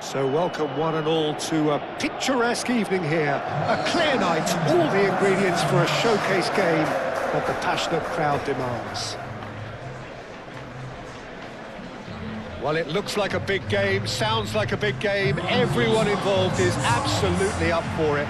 So welcome one and all to a picturesque evening here. A clear night, all the ingredients for a showcase game that the passionate crowd demands. Well, it looks like a big game, sounds like a big game. Everyone involved is absolutely up for it.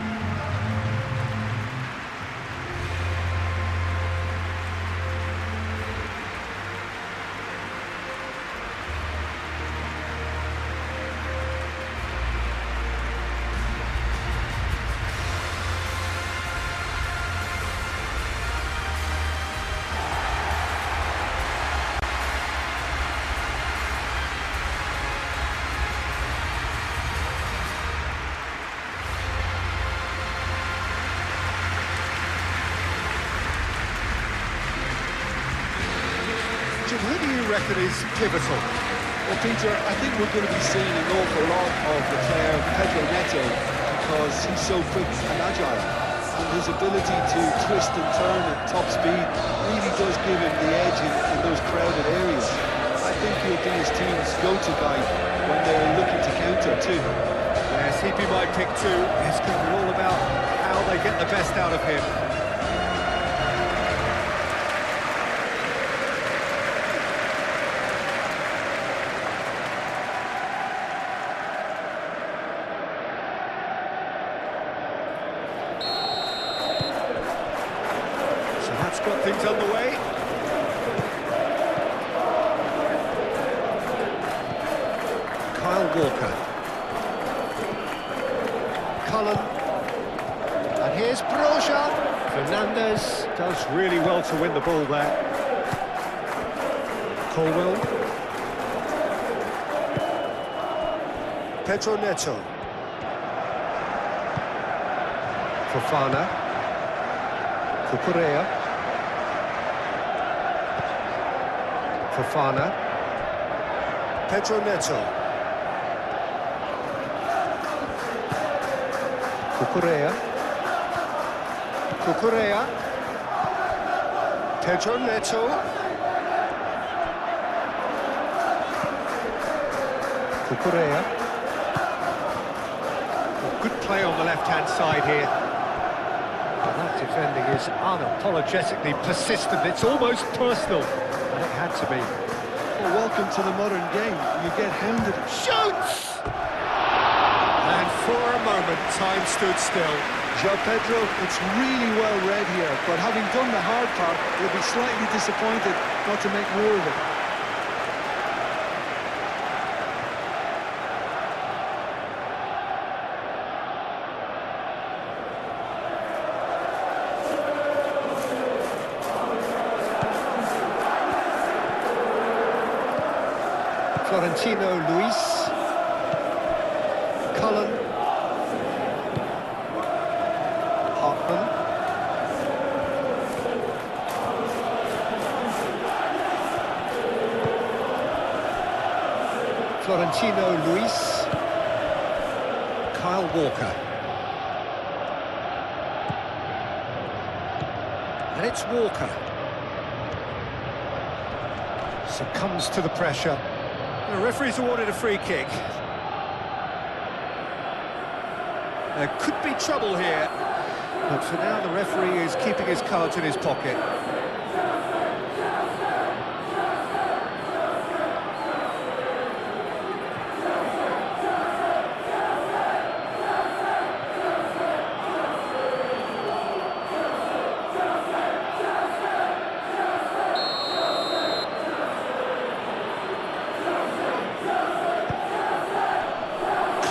Who do you reckon is pivotal? Well, Peter, I think we're going to be seeing an awful lot of the player Pedro Neto because he's so quick and agile. And his ability to twist and turn at top speed really does give him the edge in those crowded areas. I think he'll be his team's go-to guy when they're looking to counter too. Yes, he'd be my pick too. It's going to be all about how they get the best out of him. Got things underway. Kyle Walker. Cullen. And here's Broja. Fernandez does really well to win the ball there. Colwell. Pedro Neto. Fofana. Cucurella. Fofana, Pedro Neto, Cucurella, Pedro Neto, Cucurella. Good play on the left-hand side here. Well, that defending is unapologetically persistent. It's almost personal. And it had to be. Well, welcome to the modern game. You get hounded. Shoots! And for a moment, time stood still. João Pedro, it's really well read here, but having done the hard part, you'll be slightly disappointed not to make more of it. Florentino Luis, Cullen, Hartman, Florentino Luis, Kyle Walker, and it's Walker, succumbs to the pressure. The referee's awarded a free kick. There could be trouble here, but for now the referee is keeping his cards in his pocket.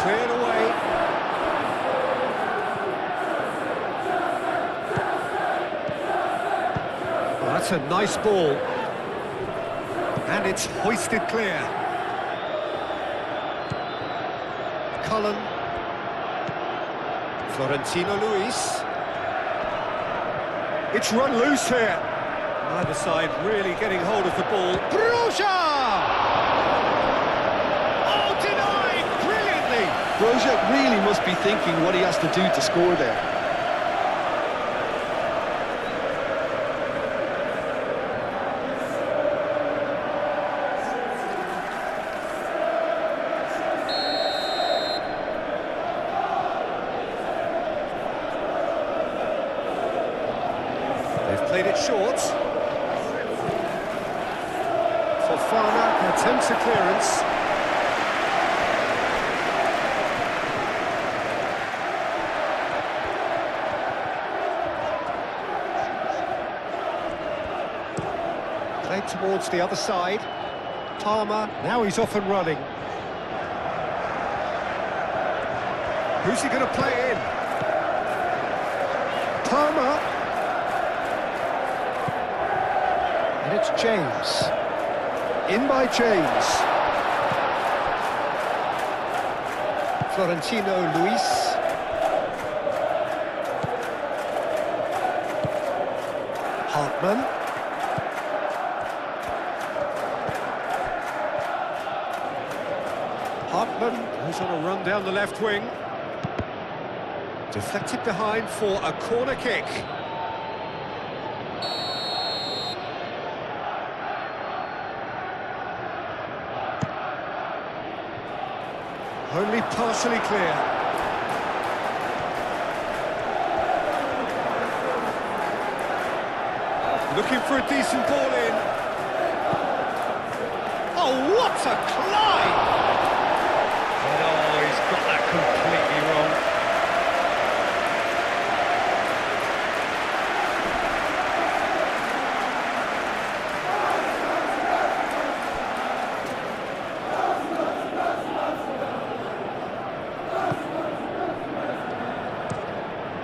Cleared away. Well, that's a nice ball. And it's hoisted clear. Cullen. Florentino Luis. It's run loose here. Neither side really getting hold of the ball. Broja! Broja really must be thinking what he has to do to score there. short. Fofana attempts a clearance. Played towards the other side. Palmer, now he's off and running. Who's he going to play in? Palmer. And it's James. In by James. Florentino Luis. Hartman. Hartman, who's on a run down the left wing. Deflected behind for a corner kick. Only partially clear. Looking for a decent ball in. Oh, what a climb! And oh, he's got that completely wrong.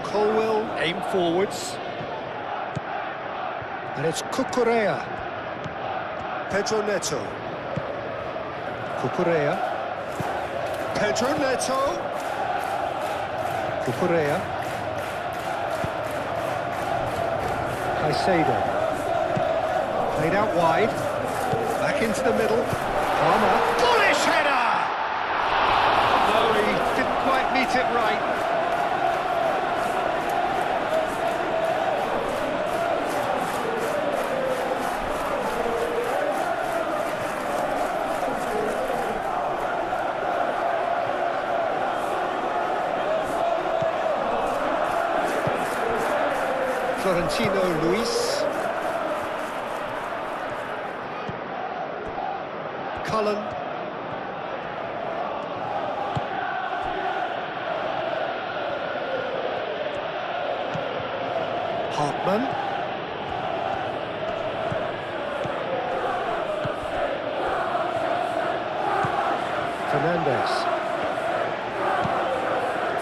Colwell, aim forwards. And it's Cucurella. Pedro Neto. Cucurella. Pedro Neto. Cucurella. Caicedo. Played out wide. Back into the middle. Palmer. Bullish header! No, he didn't quite meet it right. Florentino Luis. Cullen. Hartman.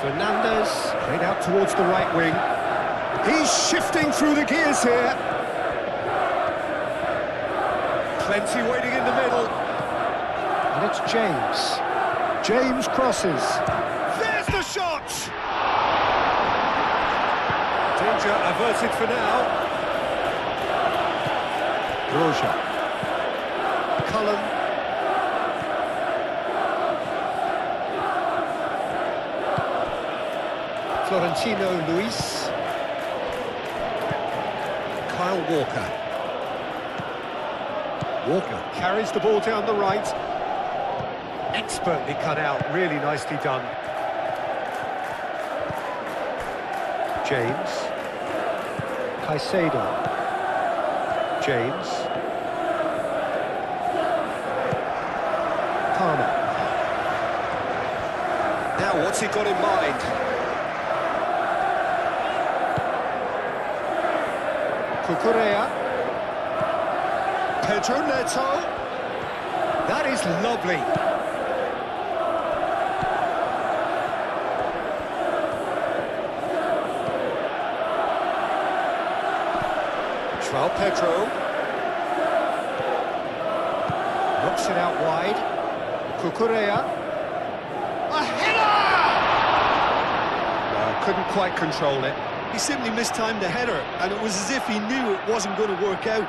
Fernandez played out towards the right wing. He's shifting through the gears here. Plenty waiting in the middle. And it's James. James crosses. There's the shot! Danger averted for now. Roja. Cullen. Florentino Luis. Kyle Walker. Walker carries the ball down the right. Expertly cut out, really nicely done. James. Caicedo. James. Palmer. Now, what's he got in mind? Cucurella. Pedro Neto. That is lovely. João Pedro. Knocks it out wide. Cucurella. A header! Couldn't quite control it. He simply mistimed the header, and it was as if he knew it wasn't going to work out.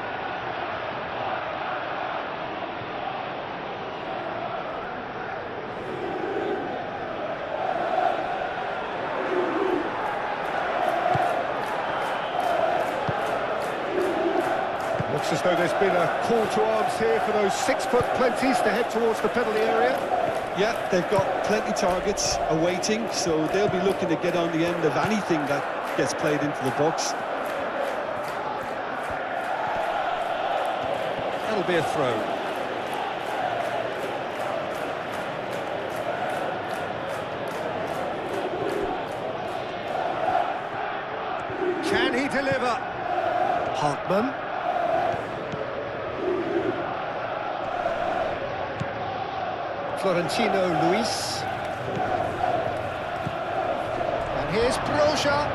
Looks as though there's been a call to arms here for those 6-foot plenties to head towards the penalty area. Yeah, they've got plenty targets awaiting, so they'll be looking to get on the end of anything that gets played into the box. That'll be a throw. Can he deliver? Hartman. Florentino Luis. And here's Broja.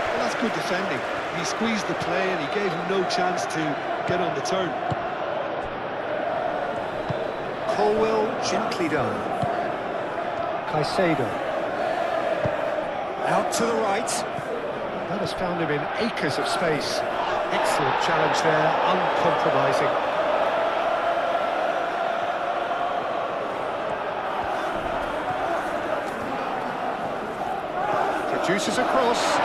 Well, that's good defending. He squeezed the play and he gave him no chance to get on the turn. Colwell gently done. Caicedo. Out to the right. That has found him in acres of space. Excellent challenge there, uncompromising. Produces a cross.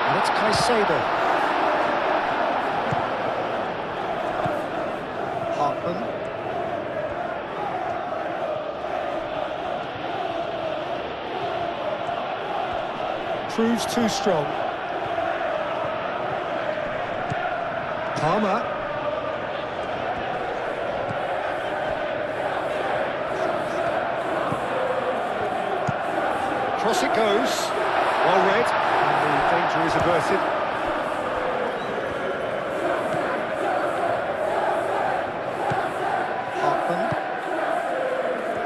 And it's Caicedo. Hartman. Proves too strong. Palmer. Cross it goes. Well read. And the danger is averted. Hartman.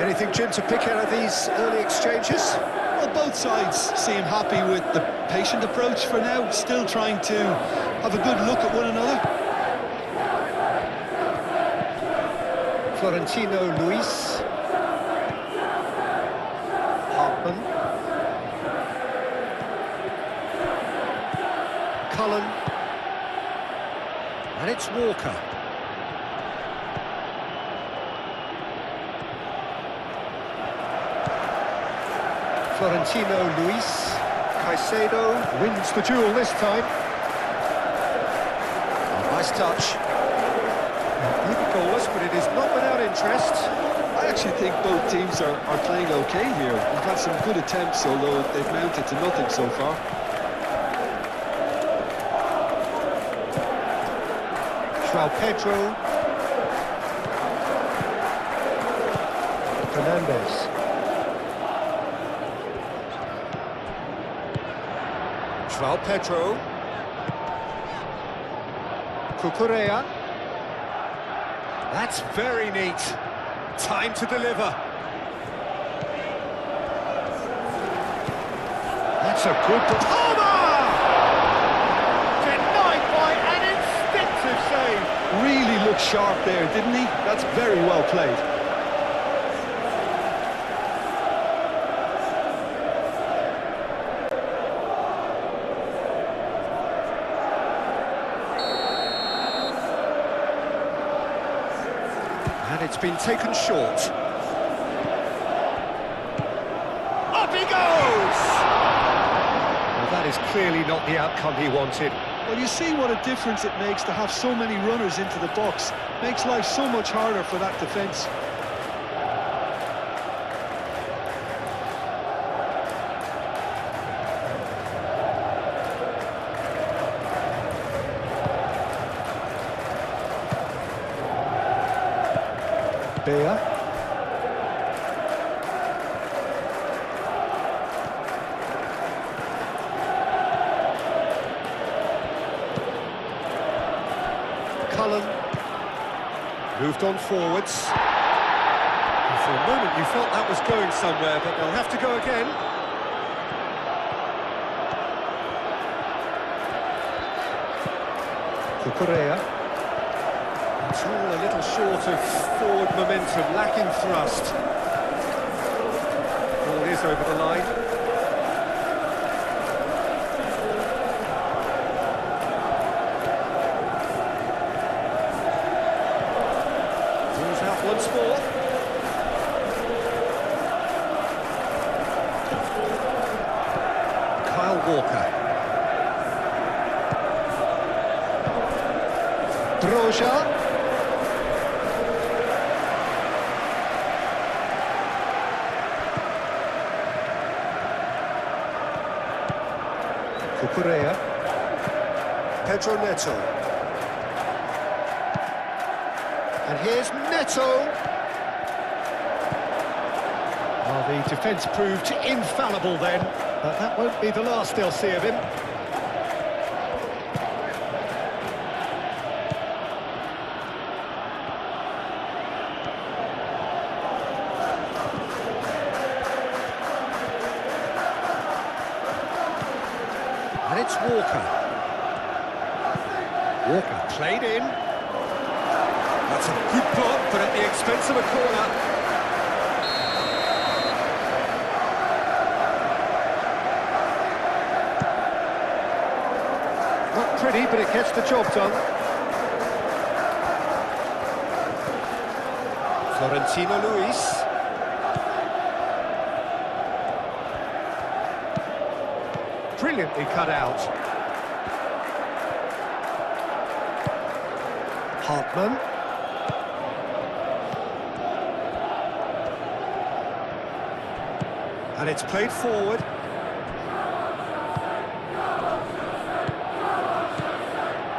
Anything, Jim, to pick out of these early exchanges? Well, both sides seem happy with the patient approach for now, still trying to have a good look at one another. Florentino Luis. Hartman. Cullen. And it's Walker. Florentino Luis. Caicedo wins the duel this time. Oh, nice touch. Maybe goalless, but it is not without interest. I actually think both teams are playing okay here. We've had some good attempts, although they've mounted to nothing so far. João Pedro. Fernandes. João Pedro. Cucurella. That's very neat. Time to deliver. That's a good... Palmer! Denied by an instinctive save. Really looked sharp there, didn't he? That's very well played. And it's been taken short. Up he goes! Well, that is clearly not the outcome he wanted. Well, you see what a difference it makes to have so many runners into the box. Makes life so much harder for that defence. Beer. Cullen. Moved on forwards. And for a moment you felt that was going somewhere, but they'll have to go again. Cucurella. It's all a little short of forward momentum, lacking thrust. Ball is over the line. Ball's out once more. Kyle Walker. Broja. Cucurella. Pedro Neto. And here's Neto. Oh, the defence proved infallible then, but that won't be the last they'll see of him. And it's Walker. Walker played in. That's a good block, but at the expense of a corner. Not pretty, but it gets the job done. Florentino Luis. Brilliantly cut out. Hartman. And it's played forward.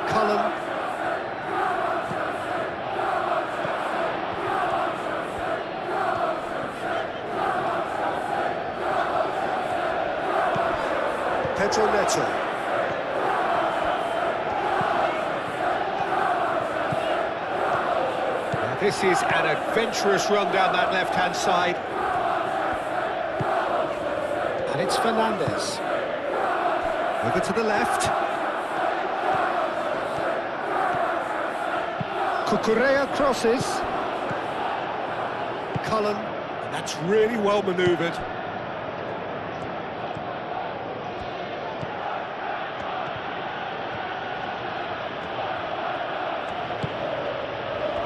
Cullen. Pedro Neto. Now this is an adventurous run down that left-hand side. And it's Fernandez. Over to the left. Cucurella crosses. Cullen. And that's really well manoeuvred.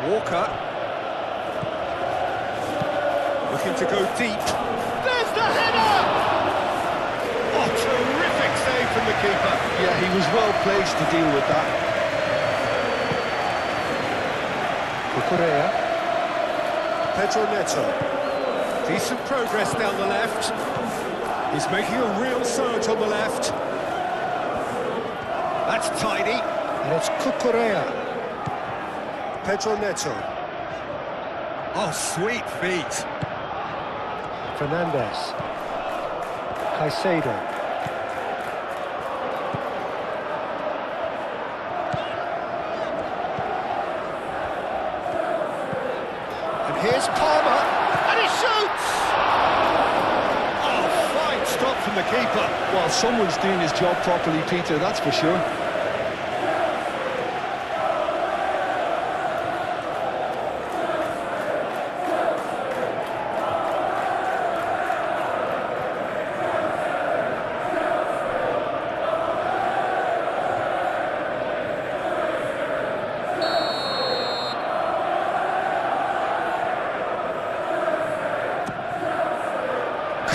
Walker. Looking to go deep. There's the header! Oh, terrific save from the keeper. Yeah, he was well placed to deal with that. Cucurella. Pedro Neto. Decent progress down the left. He's making a real surge on the left. That's tidy. And it's Cucurella. Pedro Neto. Oh, sweet feet. Fernandez. Caicedo. And here's Palmer. And he shoots! Oh, fine stop from the keeper. Well, someone's doing his job properly, Peter, that's for sure.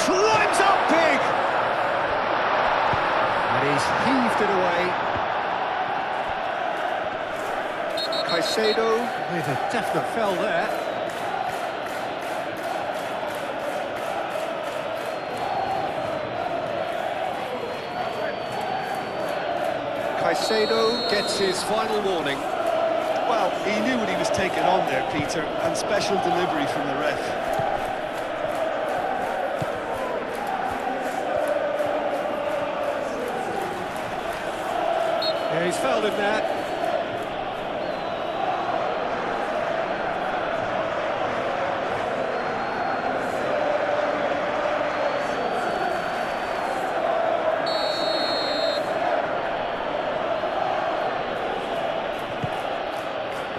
Climbs up big! And he's heaved it away. Caicedo with a definite fell there. Caicedo gets his final warning. Well, he knew what he was taking on there, Peter, and special delivery from the ref. Yeah, he's fouled him there.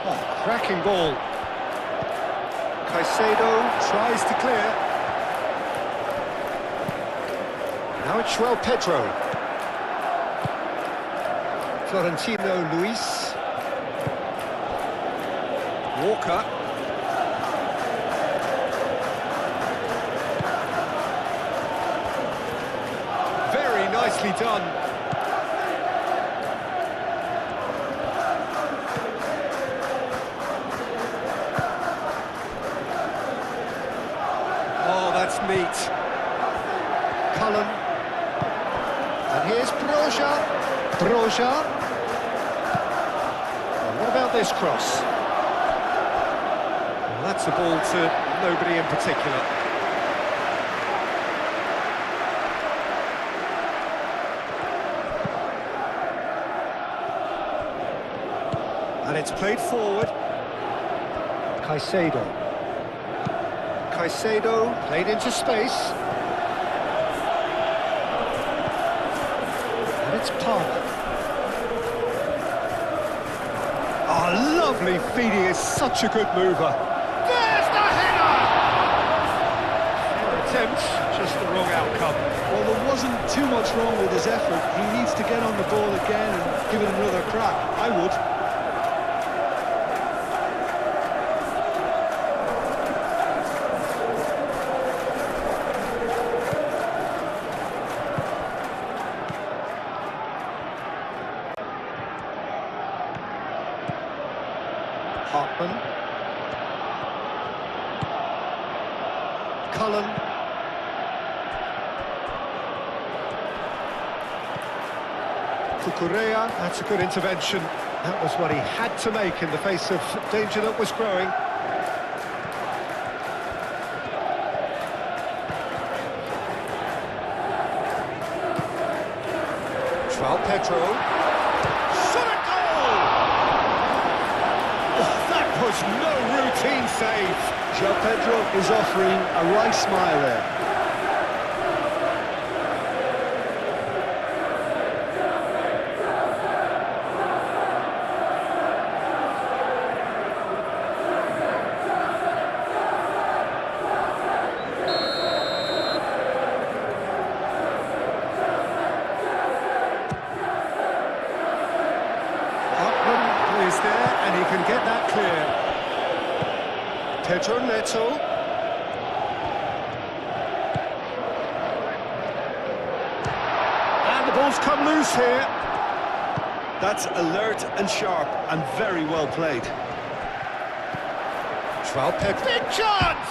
Oh, cracking ball. Caicedo tries to clear. Now it's João Pedro. Florentino Luis. Walker. Very nicely done. Oh, that's neat. Cullen. And here's Broja. Broja. And what about this cross? Well, that's a ball to nobody in particular. And it's played forward. Caicedo. Caicedo played into space. And it's Palmer. Oh, lovely feed, he is such a good mover. There's the header! Fair attempt, just the wrong outcome. Well, there wasn't too much wrong with his effort. He needs to get on the ball again and give it another crack. I would. Hartman. Cullen. Cucurella, that's a good intervention. That was what he had to make in the face of danger that was growing. João Pedro. Was no routine save. João Pedro is offering a right smile there. Hartman is there and he can get that clear. Pedro Neto. And the ball's come loose here. That's alert and sharp and very well played. João Pedro. Big chance!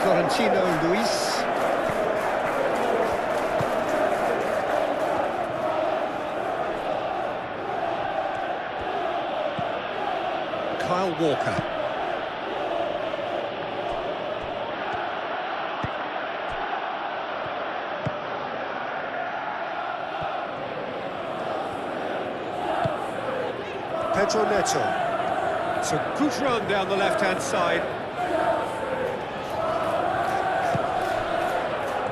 Florentino Luis. Kyle Walker. Pedro Neto. It's a good run down the left-hand side.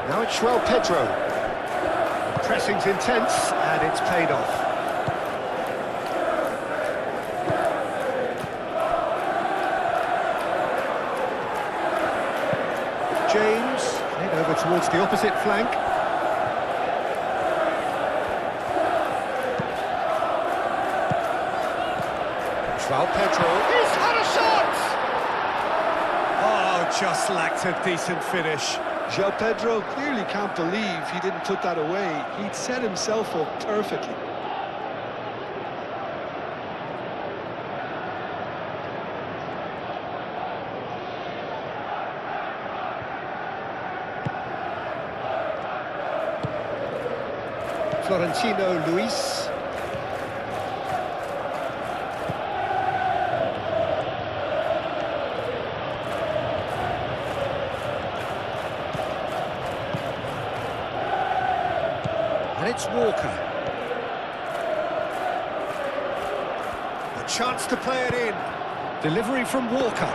Now it's João Pedro. Pressing's intense, and it's paid off. James, played over towards the opposite flank. João Pedro. He's had a shot! Oh, just lacked a decent finish. João Pedro clearly can't believe he didn't put that away. He'd set himself up perfectly. Florentino Luis. And it's Walker. A chance to play it in. Delivery from Walker.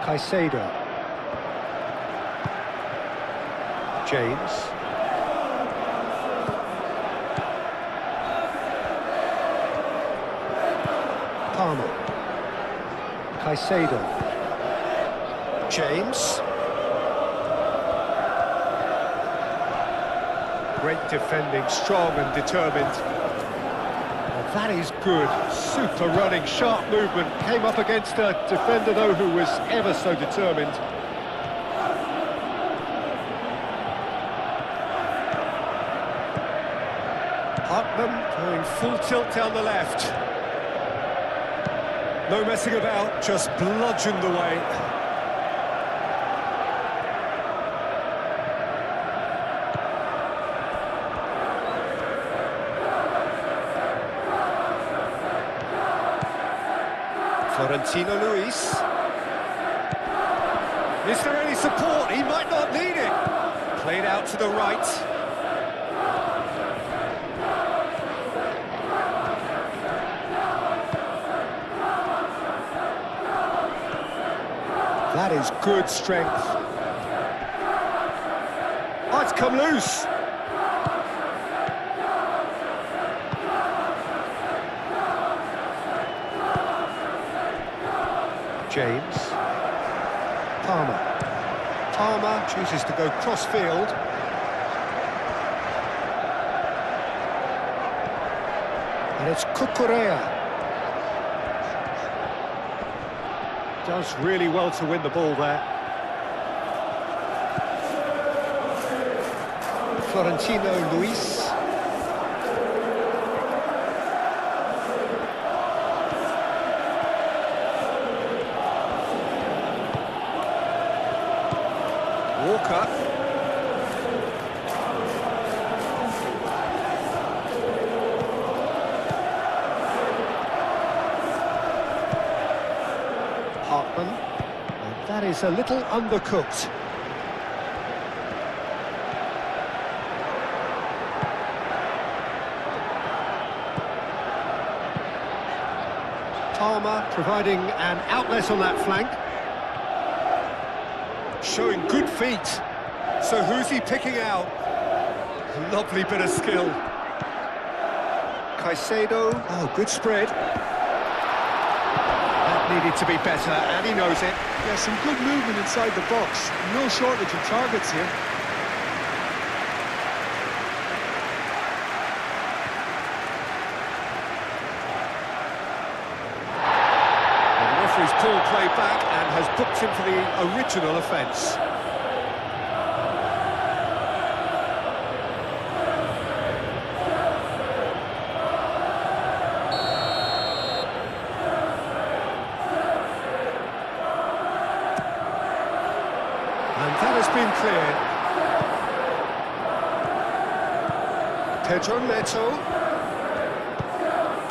Caicedo. James. Palmer. Caicedo. James. Great defending, strong and determined. And That is good. Super running, sharp movement. Came up against a defender, though, who was ever so determined. Hartman doing full tilt down the left. No messing about, just bludgeoned away. Florentino Luis. Is there any support? He might not need it. Played out to the right. That is good strength. Oh, it's come loose. James. Palmer chooses to go cross-field. And it's Cucurella. Does really well to win the ball there. Florentino Luis. Walker. Hartman. And that is a little undercooked. Palmer providing an outlet on that flank. Showing good feet. So who's he picking out? Lovely bit of skill. Caicedo. Oh, good spread. That needed to be better, and he knows it. Yeah, some good movement inside the box. No shortage of targets here. The referee's pulled play back and has booked him for the original offence. And that has been cleared. Pedro Neto.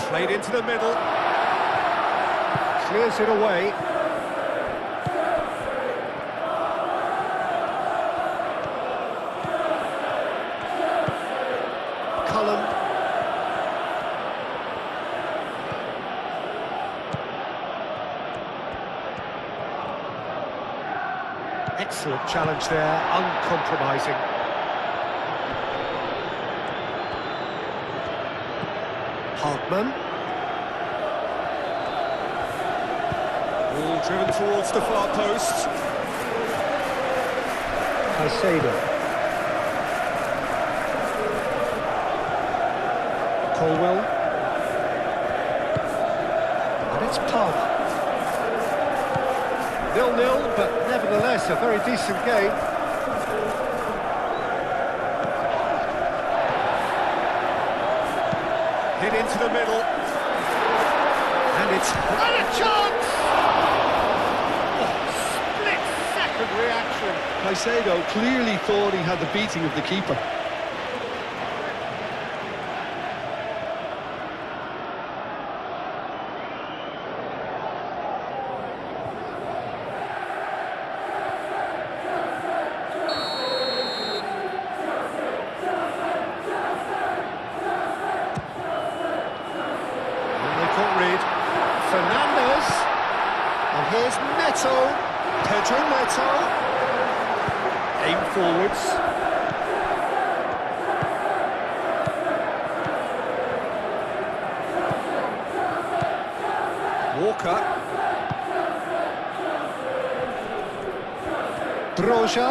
Played into the middle. Clears it away. Cullen. Excellent challenge there, uncompromising. Hartman. Ball driven towards the far post. Caicedo. Colwell. And it's Palmer. 0-0, but nevertheless a very decent game. Hit into the middle. And it's what a chance! Oh, split-second reaction. Caicedo clearly thought he had the beating of the keeper. Fernandez, and here's Neto, Pedro Neto, aim forwards, Walker, Broja,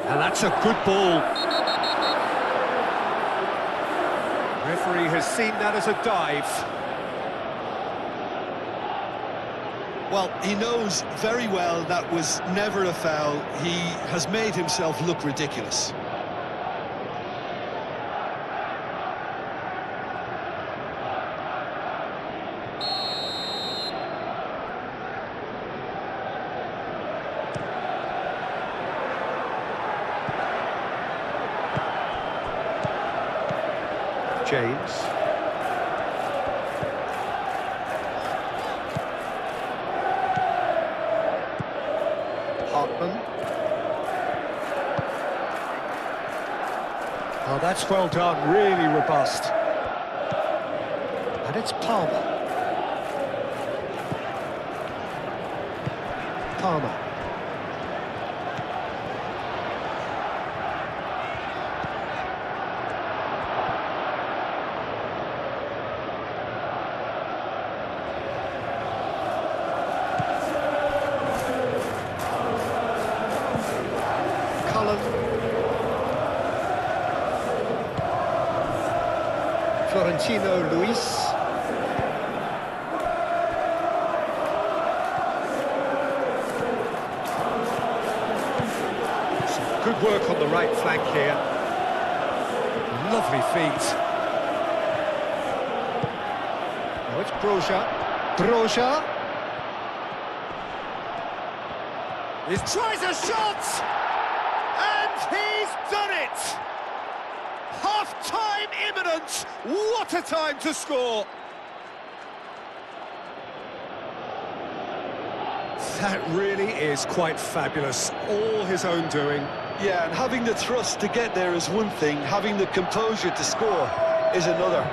and that's a good ball. Referee referee has seen that as a dive. Well, he knows very well that was never a foul. He has made himself look ridiculous. James. Hartman. Oh, that's well done, really robust. And it's Palmer. Palmer. Florentino Luis. Some good work on the right flank here. Lovely feet. Now it's Broja. Broja. He tries a shot! And he's done it! Half-time imminent! What a time to score! That really is quite fabulous. All his own doing. Yeah, and having the thrust to get there is one thing, having the composure to score is another.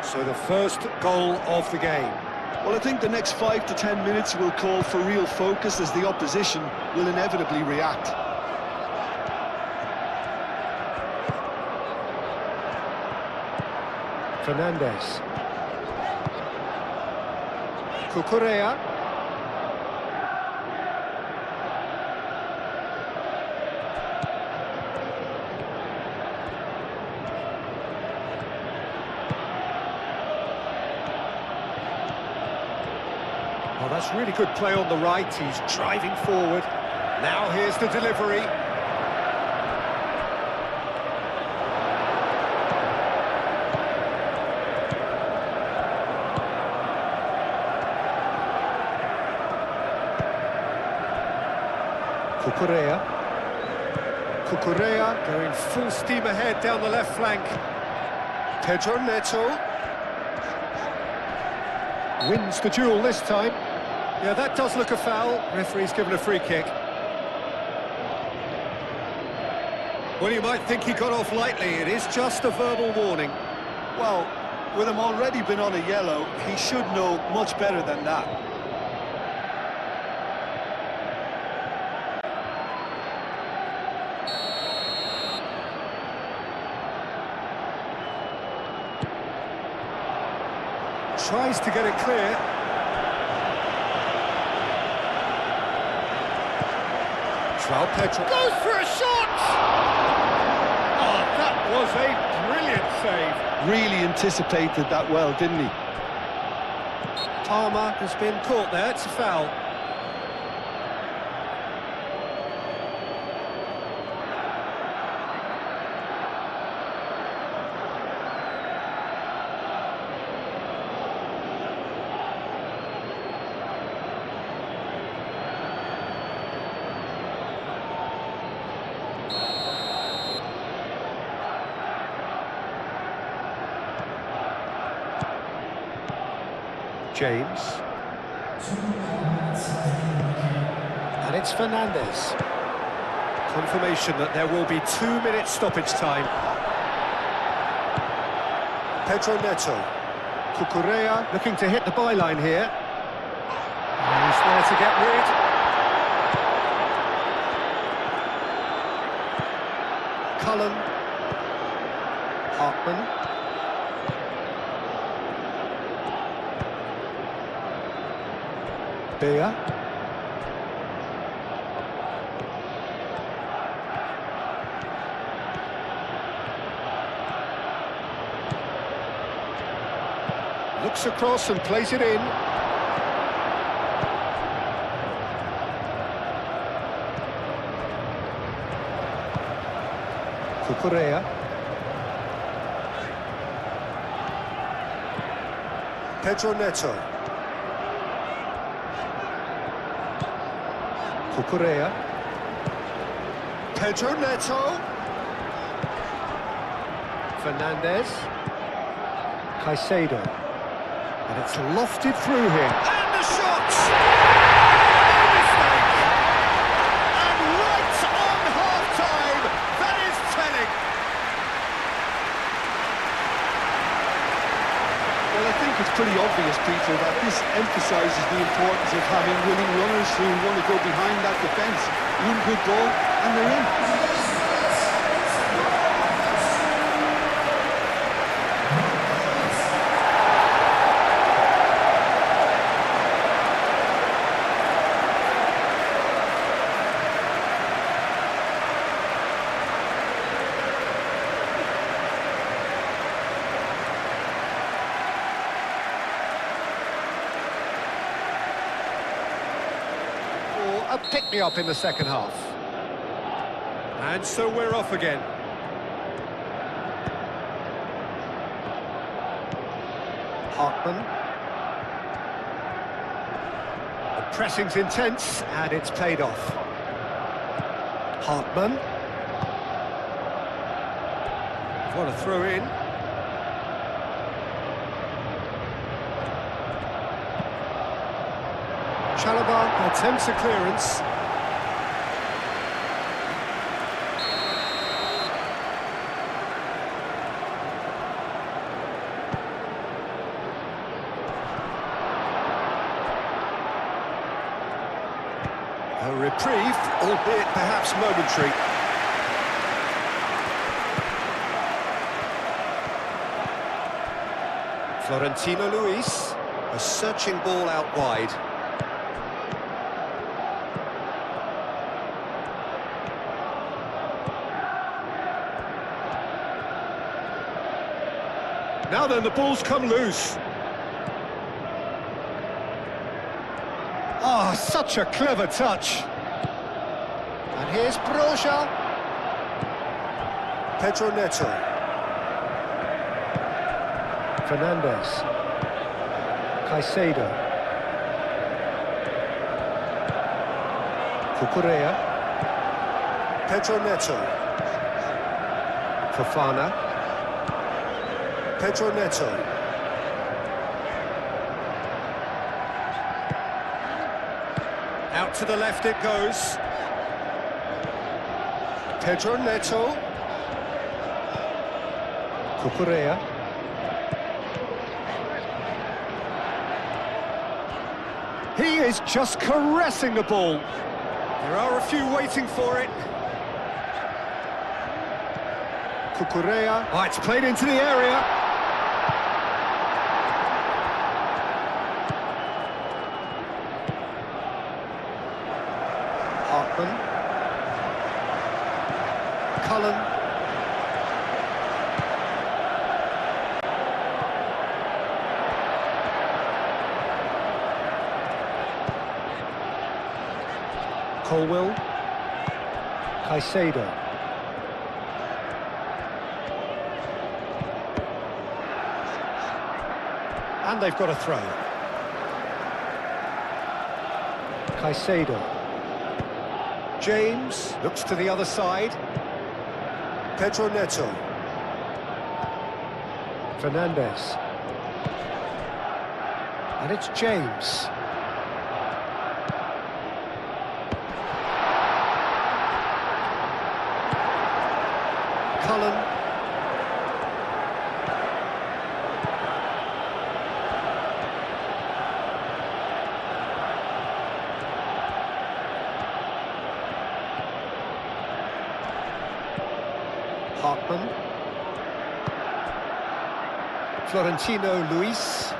So the first goal of the game. Well, I think the next 5 to 10 minutes will call for real focus as the opposition will inevitably react. Fernandez. Cucurella. Oh, that's really good play on the right. He's driving forward. Now here's the delivery. Cucurella. Cucurella going full steam ahead down the left flank. Pedro Neto wins the duel this time. Yeah, that does look a foul. Referee's given a free kick. Well, you might think he got off lightly. It is just a verbal warning. Well, with him already been on a yellow, he should know much better than that. Tries to get it clear. João Pedro goes for a shot! Oh, that was a brilliant save. Really anticipated that well, didn't he? Palmer has been caught there, it's a foul. James. And it's Fernandez. Confirmation that there will be 2 minutes stoppage time. Pedro Neto. Cucurella looking to hit the byline here. And he's there to get rid. Cullen. Hartman. Beer. Looks across and plays it in. Cucurella. Pedro Neto. Cucurella. Pedro Neto. Fernandez. Caicedo. And it's lofted through him. And the shot! No mistake! And right on half-time, that is telling. Well, I think it's pretty obvious, Peter, that this emphasises the importance of having winning runners who want to go behind that defence. One good ball, and they're in. A pick-me-up in the second half. And so we're off again. Hartman. The pressing's intense, and it's paid off. Hartman. What a throw in. Chalobah attempts a clearance. A reprieve, albeit perhaps momentary. Florentino Luis, a searching ball out wide. Now then, the ball's come loose. Ah, such a clever touch. And here's Broja. Pedro Neto. Fernandez. Caicedo. Cucurella. Pedro Neto. Fofana. Pedro Neto. Out to the left it goes. Pedro Neto. Cucurella. He is just caressing the ball. There are a few waiting for it. Cucurella. Oh, it's played into the area. Hartman. Cullen. Colwell. Caicedo. And they've got a throw. Caicedo. James looks to the other side. Pedro Neto. Fernandez. And it's James. Cullen. Hartman. Florentino Luis.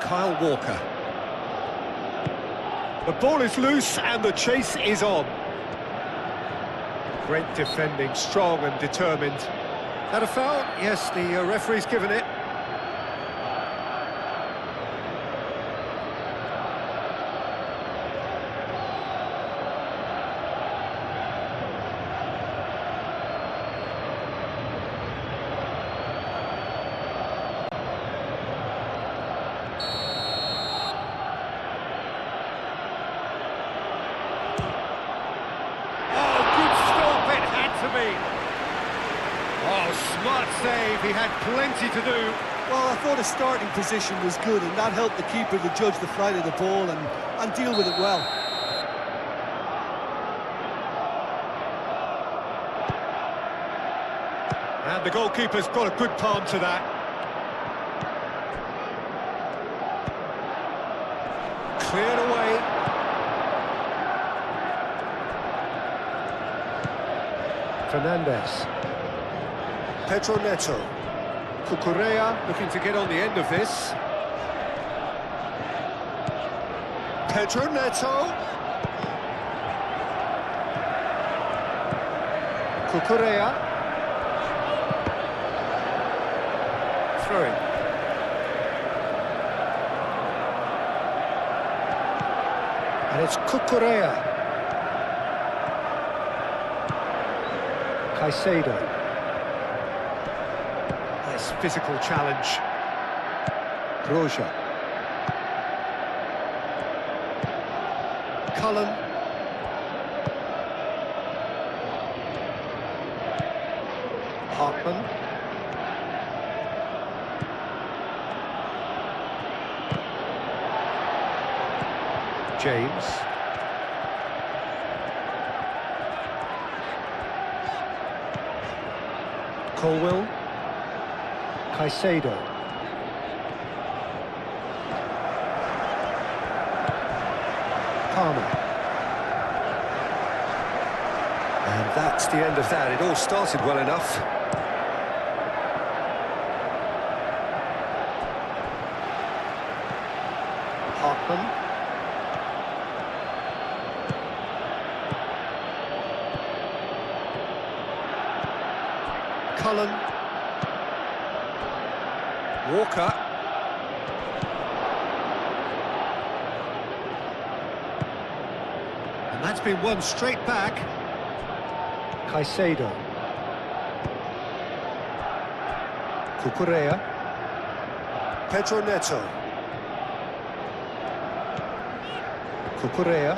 Kyle Walker. The ball is loose and the chase is on. Great defending, strong and determined. That a foul? Yes, the referee's given it. Oh, smart save, he had plenty to do. Well, I thought his starting position was good, and that helped the keeper to judge the flight of the ball and deal with it well. And the goalkeeper's got a good palm to that. Cleared away. Fernandez. Pedro Neto. Cucurella looking to get on the end of this. Pedro Neto. Cucurella. Throwing. And it's Cucurella. Caicedo. Nice physical challenge. Broja. Cullen. Hartman. James. Colwell. Caicedo. Palmer. And that's the end of that. It all started well enough. Hartman. Cullen. Walker. And that's been won straight back. Caicedo. Cucurella. Pedro Neto. Cucurella.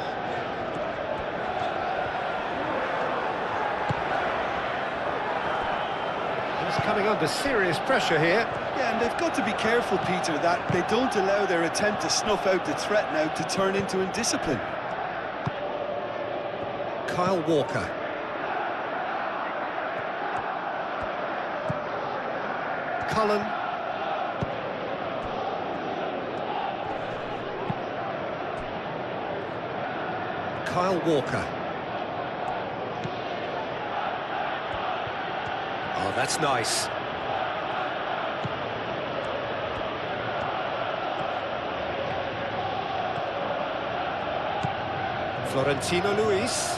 He's coming under serious pressure here. Yeah, and they've got to be careful, Peter, that they don't allow their attempt to snuff out the threat now to turn into indiscipline. Kyle Walker. Cullen. Kyle Walker. Oh, that's nice. Florentino Luis.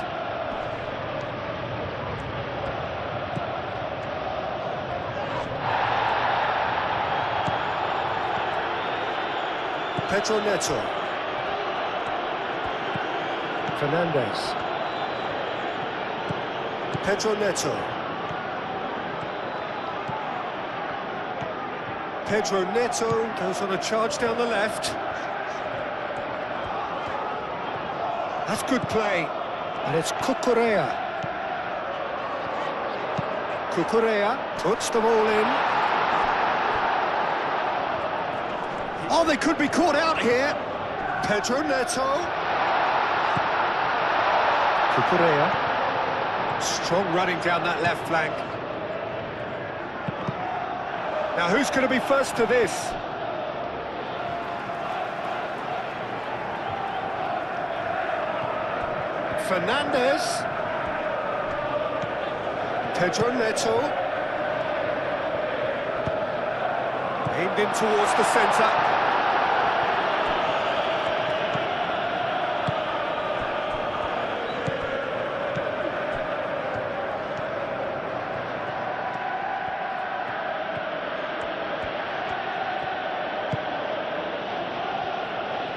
Pedro Neto. Fernandez. Pedro Neto. Pedro Neto goes on a charge down the left. That's good play. And it's Cucurella. Cucurella puts the ball in. Oh, they could be caught out here. Pedro Neto. Cucurella. Strong running down that left flank. Now, who's going to be first to this? Fernandez. Pedro Neto. Aimed in towards the centre.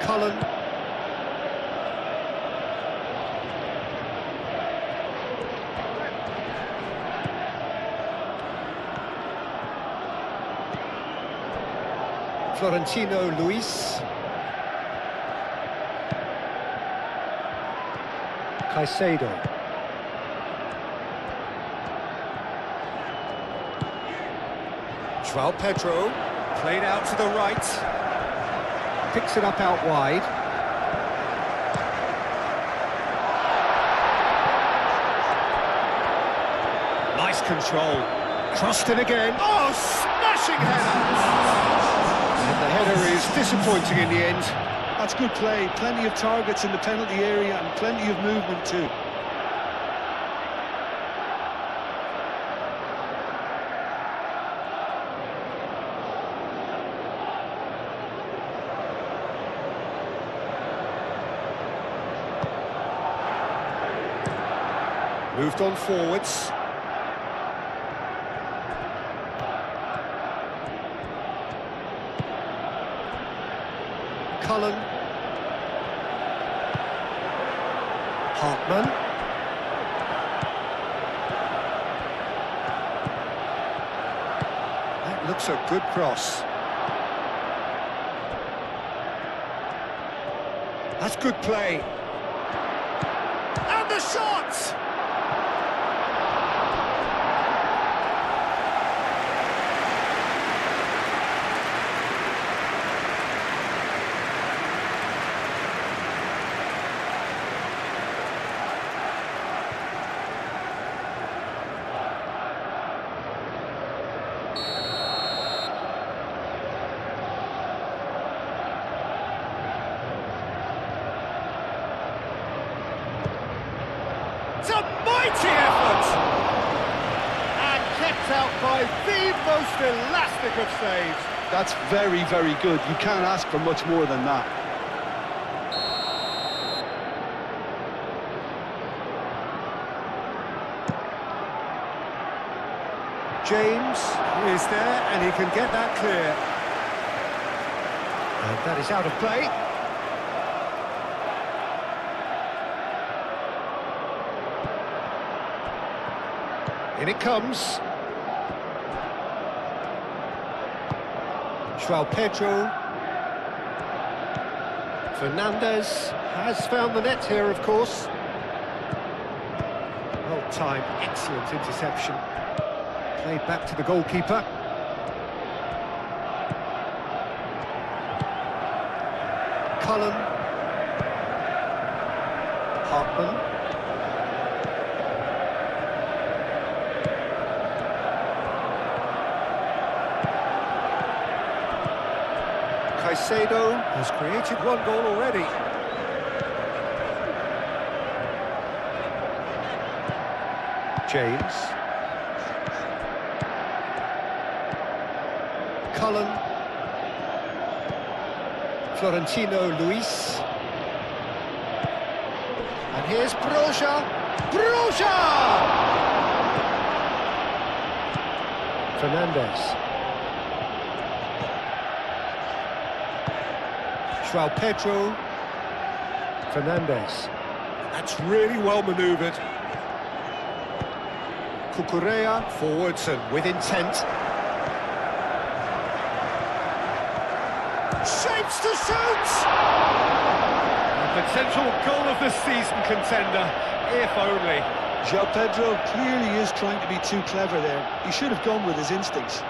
Cullen. Florentino Luis. Caicedo. João Pedro, played out to the right. Picks it up out wide. Nice control. Crossed in again. Oh, smashing header! And the header is disappointing in the end. That's good play. Plenty of targets in the penalty area and plenty of movement too. Moved on forwards. Cullen. Hartman. That looks a good cross. That's good play. And the shot! It's a mighty effort! And kept out by the most elastic of saves. That's very, very good. You can't ask for much more than that. James is there, and he can get that clear. And that is out of play. In it comes. João Pedro. Fernandes has found the net here, of course. Well timed, excellent interception. Played back to the goalkeeper. Cullen. Hartman. Caicedo has created one goal already. James. Cullen. Florentino Luis. And here's Broja. Broja! Fernandes. João Pedro. Fernandes. That's really well manoeuvred. Cucurella forwards and with intent. Shapes to shoot! A potential goal of the season contender, if only. João Pedro clearly is trying to be too clever there. He should have gone with his instincts.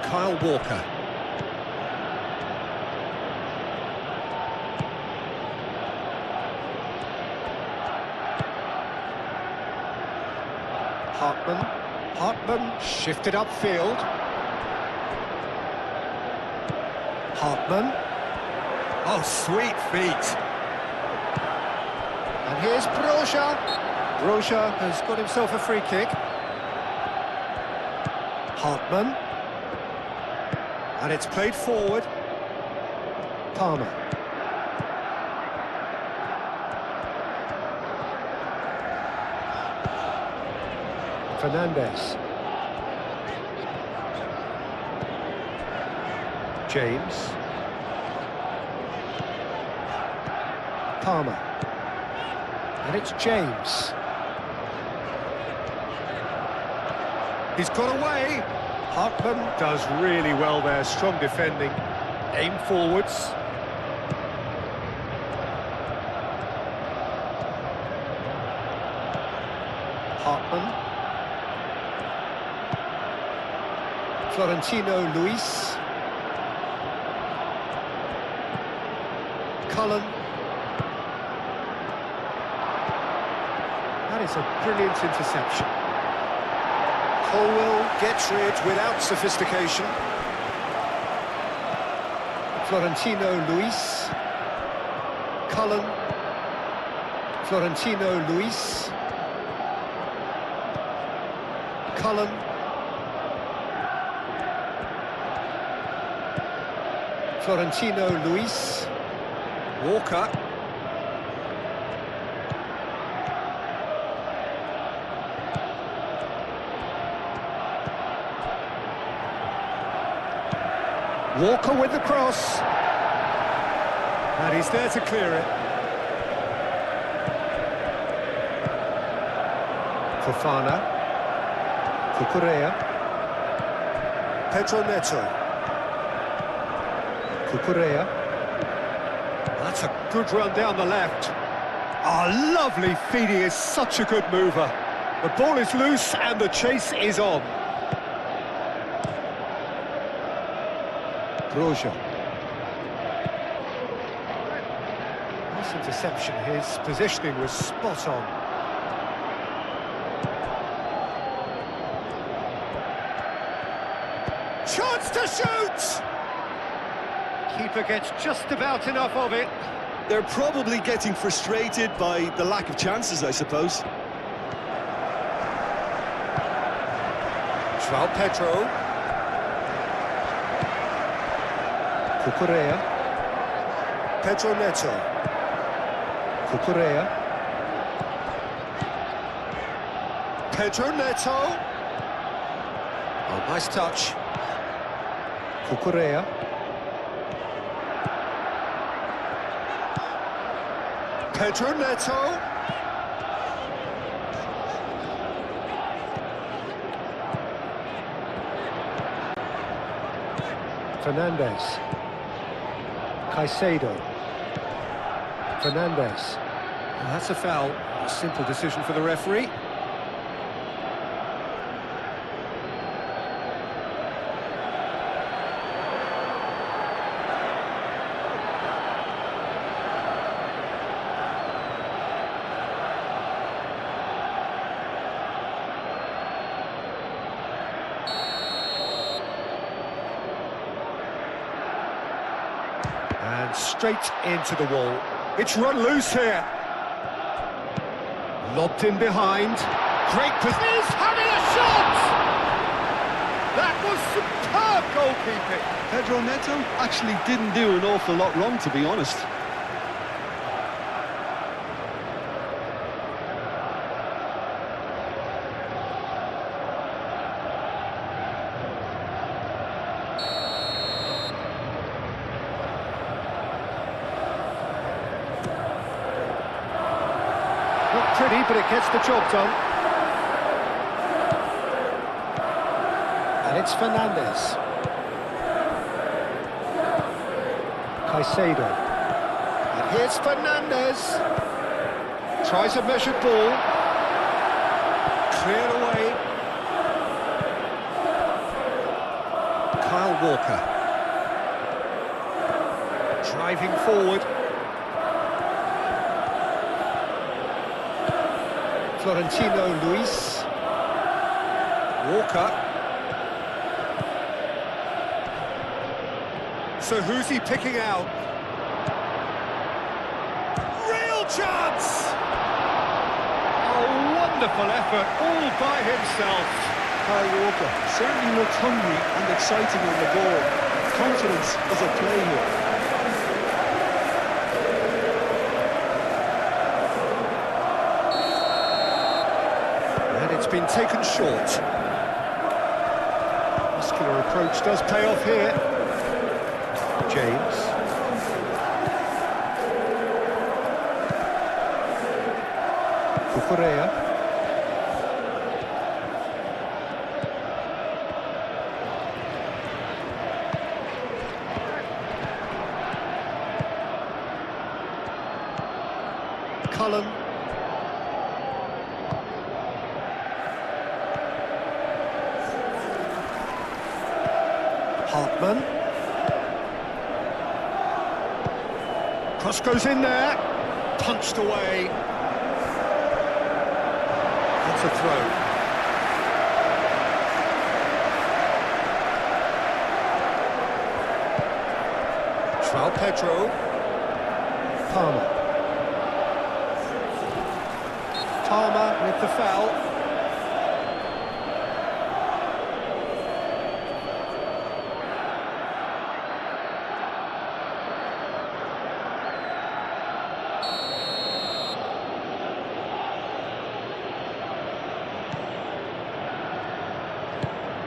Kyle Walker. Hartman. Hartman shifted upfield. Hartman. Oh, sweet feet. And here's Broja. Broja has got himself a free kick. Hartman. And it's played forward. Palmer. Fernandez. James. Palmer. And it's James. He's got away. Hartman does really well there, strong defending. Aim forwards. Hartman. Florentino Luis. Cullen. That is a brilliant interception. Colwell gets rid without sophistication. Florentino Luis. Cullen. Florentino Luis. Cullen. Florentino Luis. Walker. Walker with the cross. And he's there to clear it. Fofana. Cucurella. Pedro Neto. Cucurella. That's a good run down the left. Oh, lovely feed. He is such a good mover. The ball is loose and the chase is on. Broja. Nice interception. His positioning was spot on. Chance to shoot! Keeper gets just about enough of it. They're probably getting frustrated by the lack of chances, I suppose. João Pedro. Cucurella. Pedro Neto. Cucurella. Pedro Neto. Oh, nice touch. Cucurella. Pedro Neto. Fernandez. Caicedo. Fernandez. Well, that's a foul. A simple decision for the referee. And straight into the wall. It's run loose here. Lobbed in behind. Great position. He's having a shot! That was superb goalkeeping. Pedro Neto actually didn't do an awful lot wrong, to be honest. Not pretty, but it gets the job done. And it's Fernandez. Caicedo. And here's Fernandez. Tries a measured ball. Cleared away. Kyle Walker. Driving forward. Florentino Luis. Walker. So who's he picking out? Real chance! A wonderful effort, all by himself. Kyle Walker certainly looked hungry and exciting on the ball. Confidence is at play here. And it's been taken short. Muscular approach does pay off here. James. Cucurella. Cullen. Hartman. Cross goes in there. Punched away. That's a throw. João Pedro. Palmer. Palmer with the foul.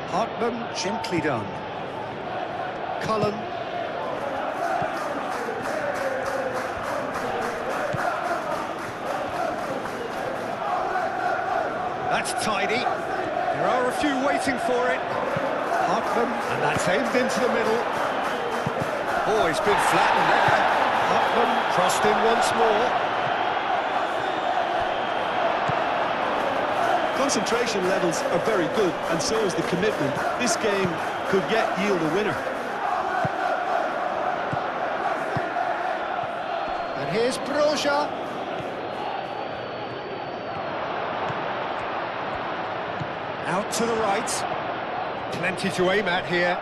Hartman, gently done. Cullen. That's tidy. There are a few waiting for it. Hartman, and that's aimed into the middle. Oh, he's been flattened there. Hartman crossed in once more. Concentration levels are very good, and so is the commitment. This game could yet yield a winner. And here's Broja. Out to the right. Plenty to aim at here.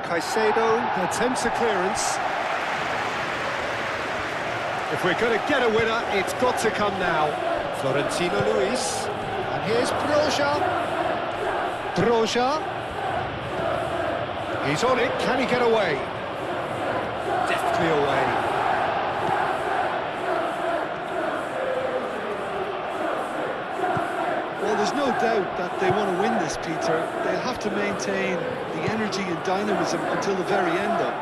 Caicedo attempts a clearance. If we're going to get a winner, it's got to come now. Florentino Luis. And here's Broja. Broja. He's on it. Can he get away? Deftly away. Well, there's no doubt that they want to win this, Peter. They'll have to maintain the energy and dynamism until the very end, though.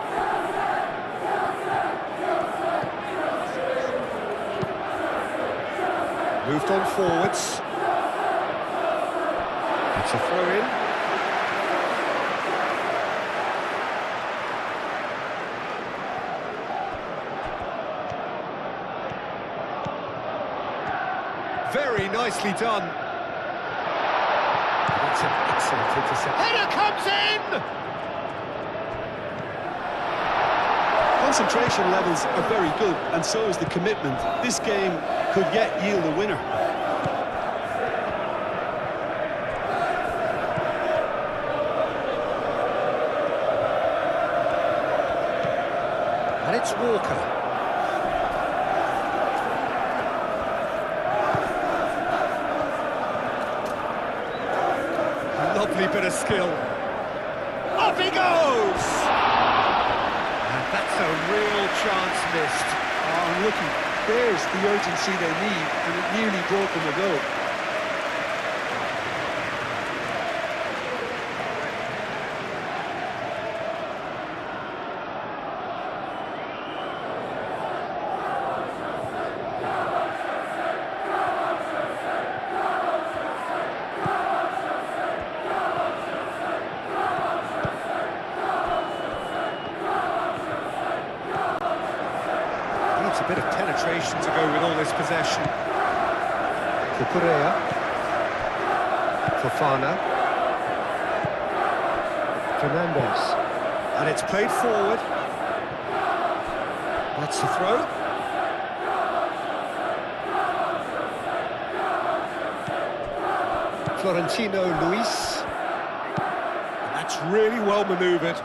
Moved on forwards. It's a throw-in. Very nicely done. That's an excellent intercept. Header comes in! Concentration levels are very good, and so is the commitment. This game could yet yield a winner. And it's Walker. Lovely bit of skill. Up he goes! And that's a real chance missed. Oh, looking, there's the urgency they need, and it nearly brought them a goal. A bit of penetration to go with all this possession. Cucurella. Fofana. Fernandez. And it's played forward. That's the throw. Florentino Luis. That's really well manoeuvred.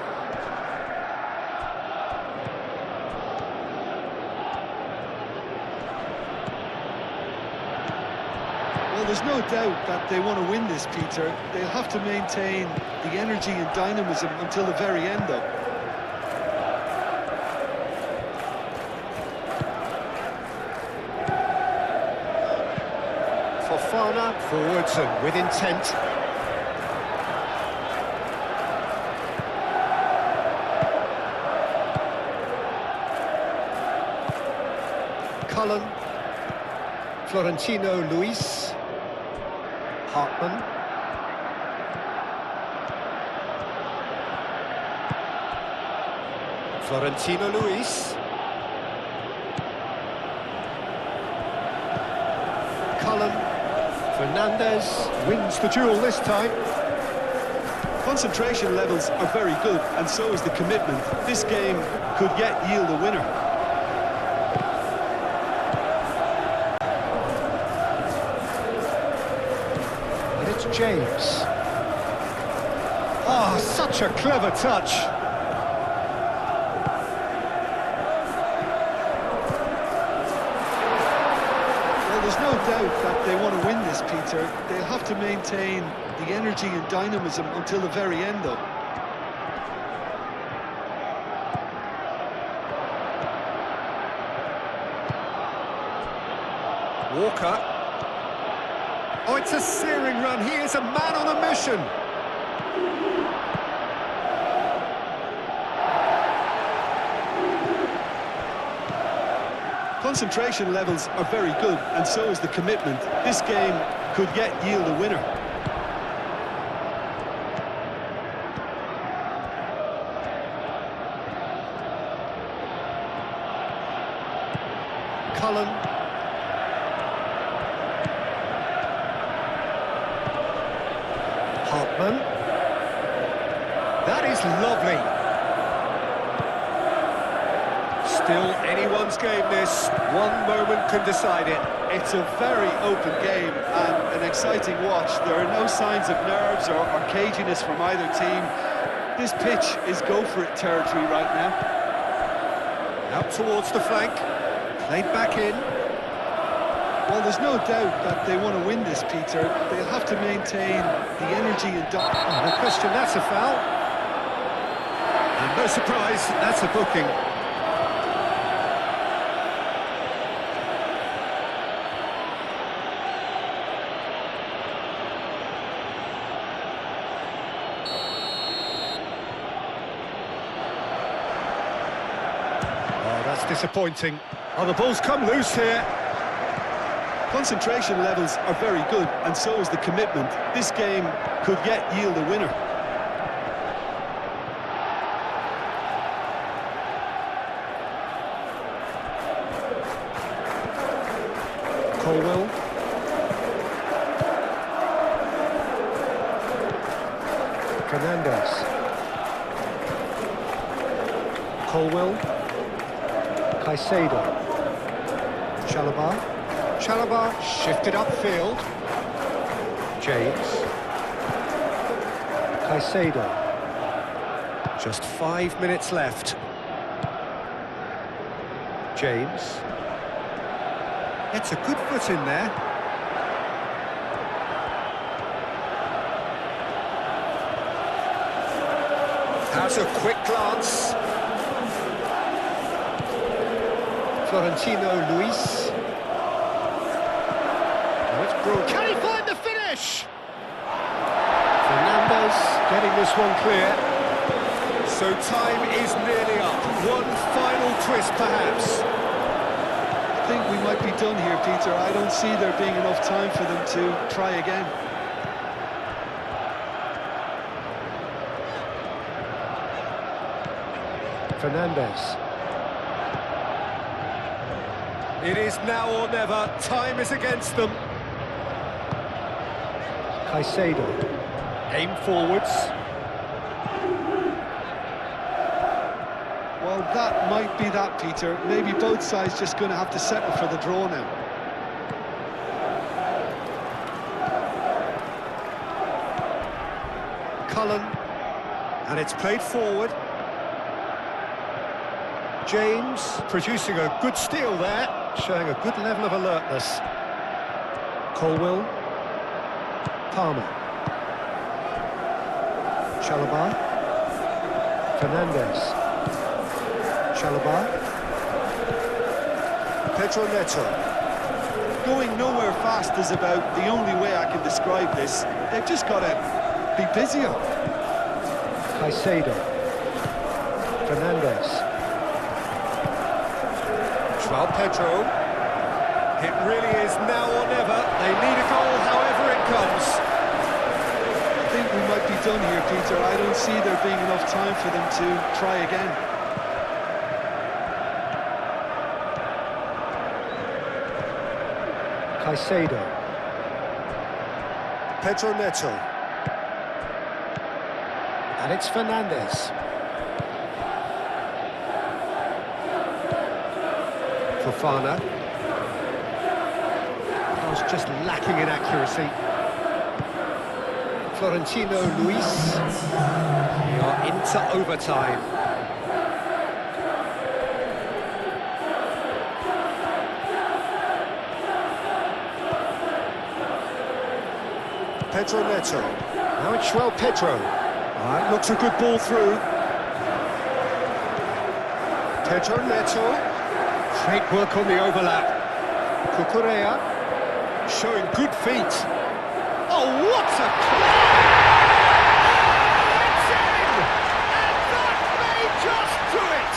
Well, there's no doubt that they want to win this, Peter. They'll have to maintain the energy and dynamism until the very end, though. Fofana forwards and with intent. Cullen. Florentino Luis. Hartman. Florentino Luis. Cullen. Fernandez wins the duel this time. Concentration levels are very good, and so is the commitment. This game could yet yield a winner. And it's James. Oh, such a clever touch. There's no doubt that they want to win this, Peter. They'll have to maintain the energy and dynamism until the very end, though. Walker. Oh, it's a searing run. He is a man on a mission. Concentration levels are very good, and so is the commitment. This game could yet yield a winner. Cullen. Hartman. That is lovely. Still anyone's game, this. One moment can decide it. It's a very open game and an exciting watch. There are no signs of nerves or caginess from either team. This pitch is go-for-it territory right now. Out towards the flank. Played back in. Well, there's no doubt that they want to win this, Peter. They'll have to maintain the energy and... Oh, no question, that's a foul. And no surprise, that's a booking. Disappointing. Oh, the ball's come loose here. Concentration levels are very good, and so is the commitment. This game could yet yield a winner. Colwell. Fernandez. Colwell. Caicedo. Chalobah shifted upfield. James. Caicedo. Just 5 minutes left. James. Gets a good foot in there. Has a quick glance. Florentino Luis. Oh, it's brilliant. Can he find the finish? Fernandez getting this one clear. So time is nearly up. One final twist, perhaps. I think we might be done here, Peter. I don't see there being enough time for them to try again. Fernandez. It is now or never. Time is against them. Caicedo. Aim forwards. Well, that might be that, Peter. Maybe both sides just going to have to settle for the draw now. Cullen, and it's played forward. James producing a good steal there, showing a good level of alertness. Colwill. Palmer. Chalobah. Fernandez. Chalobah. Pedro Neto. Going nowhere fast is about the only way I can describe this. They've just got to be busier. Caicedo. Fernandez. João Pedro. It really is now or never. They need a goal however it comes. I think we might be done here, Peter. I don't see there being enough time for them to try again. Caicedo. Pedro Neto. And it's Fernandez. Fofana. Was just lacking in accuracy. Florentino Luis. We are into overtime. Pedro Neto. Now it's João Pedro. Alright, looks a good ball through. Pedro Neto. Great work on the overlap. Cucurella. Showing good feet. Oh, what a play! It's in! And that may just do it!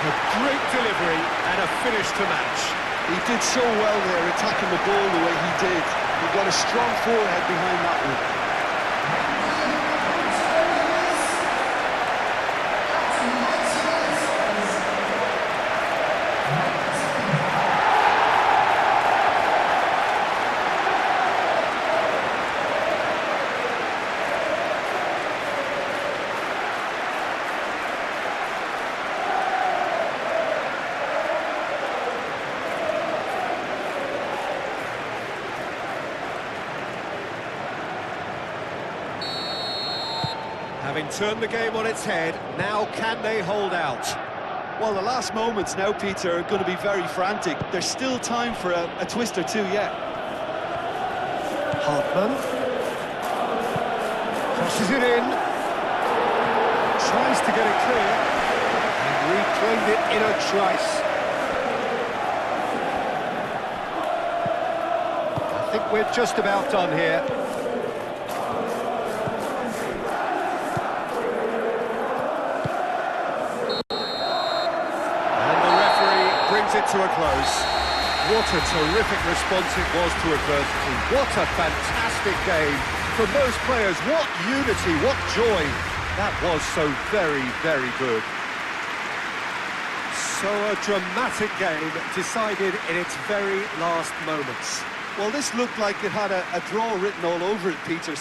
A great delivery and a finish to match. He did so well there, attacking the ball the way he did. He got a strong forehead behind that one. Having turned the game on its head, now can they hold out? Well, the last moments now, Peter, are going to be very frantic. There's still time for a twist or two yet. Hartman. Crosses it in. Tries to get it clear. And reclaimed it in a trice. I think we're just about done here. It to a close. What a terrific response it was to adversity. What a fantastic game from those players. What unity, what joy. That was so very, very good. So a dramatic game decided in its very last moments. Well, this looked like it had a draw written all over it, Peter.